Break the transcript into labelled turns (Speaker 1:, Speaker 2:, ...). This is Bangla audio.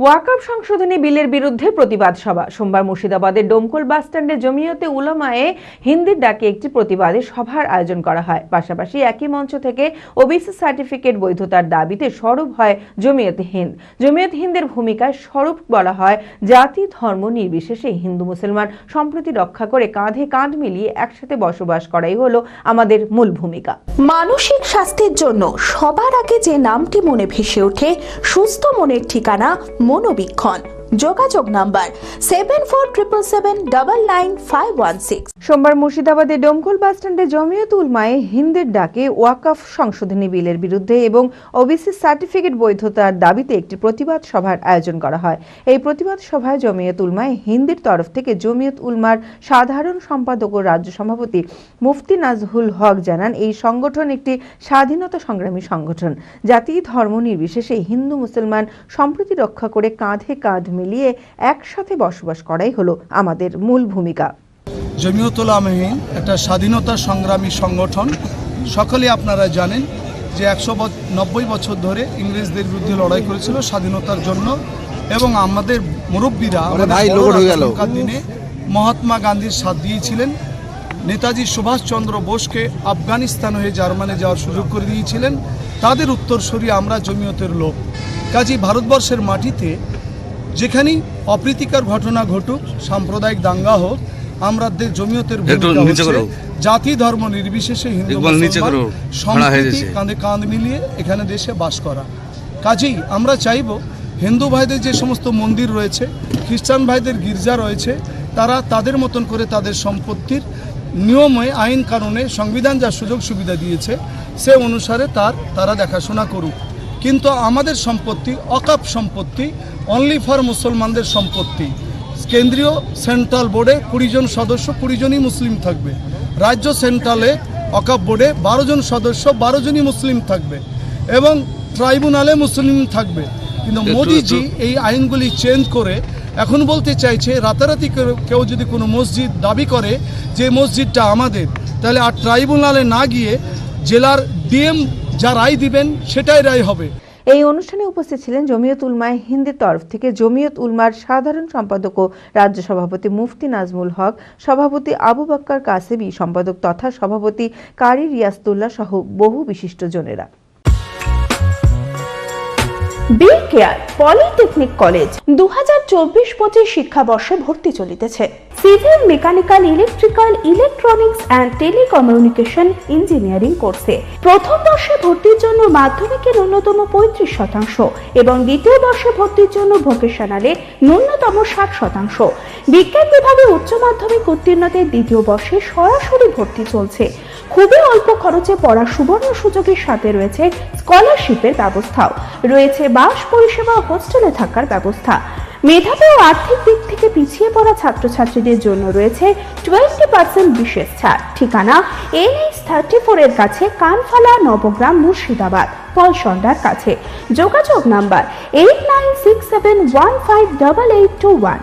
Speaker 1: ওয়াকফ সংশোধনী বিলের বিরুদ্ধে প্রতিবাদ সভা সোমবার মুর্শিদাবাদের ডোমকল বাসস্ট্যান্ডে জমিয়তে উলামায়ে হিন্দের ডাকে একটি প্রতিবাদী সভার আয়োজন করা হয়। পাশাপাশি একই মঞ্চ থেকে ওবিসি সার্টিফিকেট বৈধতার দাবিতে সরব হয় জমিয়তে হিন্দ। জমিয়তে হিন্দের ভূমিকায় সরব বলা হয়, জাতি ধর্ম নির্বিশেষে হিন্দু মুসলমান সম্প্রীতি রক্ষা করে কাঁধে কাঁধ মিলিয়ে একসাথে বসবাস করাই হলো আমাদের মূল ভূমিকা।
Speaker 2: মানসিক স্বাস্থ্যের জন্য সবার আগে যে নামটি মনে ভেসে ওঠে, সুস্থ মনের ঠিকানা মনোবীক্ষণ। যোগাযোগ নাম্বার 7477799516।
Speaker 1: সোমবার মুর্শিদাবাদের ডোমকল বাসস্ট্যান্ডে জমিয়তে উলামায়ে হিন্দের ডাকে ওয়াকফ সংশোধনী বিলের বিরুদ্ধে এবং ওবিসি সার্টিফিকেট বৈধতার দাবিতে একটি প্রতিবাদ সভার আয়োজন করা হয়। এই প্রতিবাদ সভায় জমিয়তে উলামায়ে হিন্দের তরফ থেকে জমিয়ত উলামার সাধারণ সম্পাদক ও রাজ্য সভাপতি মুফতি নাজহুল হক জানান, এই সংগঠন একটি স্বাধীনতা সংগ্রামী সংগঠন। জাতি ধর্ম নির্বিশেষে হিন্দু মুসলমান সম্প্রীতি রক্ষা করে কাঁধে কাঁধ মিলিয়ে একসাথে বসবাস করাই হলো আমাদের মূল ভূমিকা।
Speaker 3: জমিয়তে উলামায়ে একটা স্বাধীনতা সংগ্রামী সংগঠন। সকলে আপনারা জানেন যে 190 বছর ধরে ইংরেজদের বিরুদ্ধে লড়াই করেছিল স্বাধীনতার জন্য, এবং আমাদের মুরব্বীরা দিনে মহাত্মা গান্ধীর সাথ দিয়েছিলেন। নেতাজি সুভাষচন্দ্র বোসকে আফগানিস্তান হয়ে জার্মানি যাওয়ার সুযোগ করে দিয়েছিলেন। তাদের উত্তরসূরি আমরা জমিয়তের লোক। কাজী ভারতবর্ষের মাটিতে যেখানেই অপ্রীতিকর ঘটনা ঘটুক, সাম্প্রদায়িক দাঙ্গা হোক, আমরা জমিয়তের জাতি ধর্ম নির্বিশেষে হিন্দু মুসলমান সম্প্রীতি কাঁধে কাঁধ মিলিয়ে এখানে দেশে বাস করা। কাজেই আমরা চাইব হিন্দু ভাইদের যে সমস্ত মন্দির রয়েছে, খ্রিস্টান ভাইদের গির্জা রয়েছে, তারা তাদের মতন করে তাদের সম্পত্তির নিয়মে আইন কানুনে সংবিধান যা সুযোগ সুবিধা দিয়েছে সে অনুসারে তারা দেখাশোনা করুক। কিন্তু আমাদের সম্পত্তি ওয়াকফ সম্পত্তি, অনলি ফর মুসলমানদের সম্পত্তি। কেন্দ্রীয় সেন্ট্রাল বোর্ডে 20 জন সদস্য, 20 জনই মুসলিম থাকবে। রাজ্য সেন্ট্রালে ওয়াকফ বোর্ডে 12 জন সদস্য, 12 জনই মুসলিম থাকবে, এবং ট্রাইব্যুনালে মুসলিম থাকবে। কিন্তু মোদিজি এই আইনগুলি চেঞ্জ করে এখন বলতে চাইছে, রাতারাতি কেউ যদি কোনো মসজিদ দাবি করে যে মসজিদটা আমাদের, তাহলে আর ট্রাইব্যুনালে না গিয়ে জেলার ডিএম যা রায় দিবেন সেটাই রায় হবে।
Speaker 1: এই অনুষ্ঠানে উপস্থিত ছিলেন জমিয়তে উলামায়ে হিন্দের তরফ থেকে জমিয়ত উলামার সাধারণ সম্পাদক ও রাজ্য সভাপতি মুফতি নাজমুল হক, সভাপতি আবু বকর কাসেমি, সম্পাদক তথা সভাপতি কারি রিয়াজতুল্লাহ সহ বহু বিশিষ্টজনেরা।
Speaker 2: বি কেয়ার পলিটেকনিক কলেজ 2024-25 শিক্ষাবর্ষে ভর্তি চলিতেছে। Civil, mechanical, electrical, electronics and telecommunication engineering কোর্সে প্রথম বর্ষে ভর্তির জন্য মাধ্যমিকের ন্যূনতম 35% এবং দ্বিতীয় বর্ষে ভর্তির জন্য ভোকেশনালে ন্যূনতম 60%। বিজ্ঞান বিভাগে উচ্চ মাধ্যমিক উত্তীর্ণদের দ্বিতীয় বর্ষে সরাসরি ভর্তি চলছে। খুবই অল্প খরচে পড়ার সুবর্ণ সুযোগের সাথে রয়েছে স্কলারশিপের ব্যবস্থাও রয়েছে, বাস পরিষেবা, হোস্টেলে থাকার ব্যবস্থা। মেধাবী ও আর্থিক দিক থেকে পিছিয়ে পড়া ছাত্রছাত্রীদের জন্য রয়েছে 20% বিশেষ ছাড়। ঠিকানা NH34 এর কাছে, কানফালা, নবগ্রাম, মুর্শিদাবাদ, পলসন্ডার কাছে। যোগাযোগ নাম্বার 8967158821।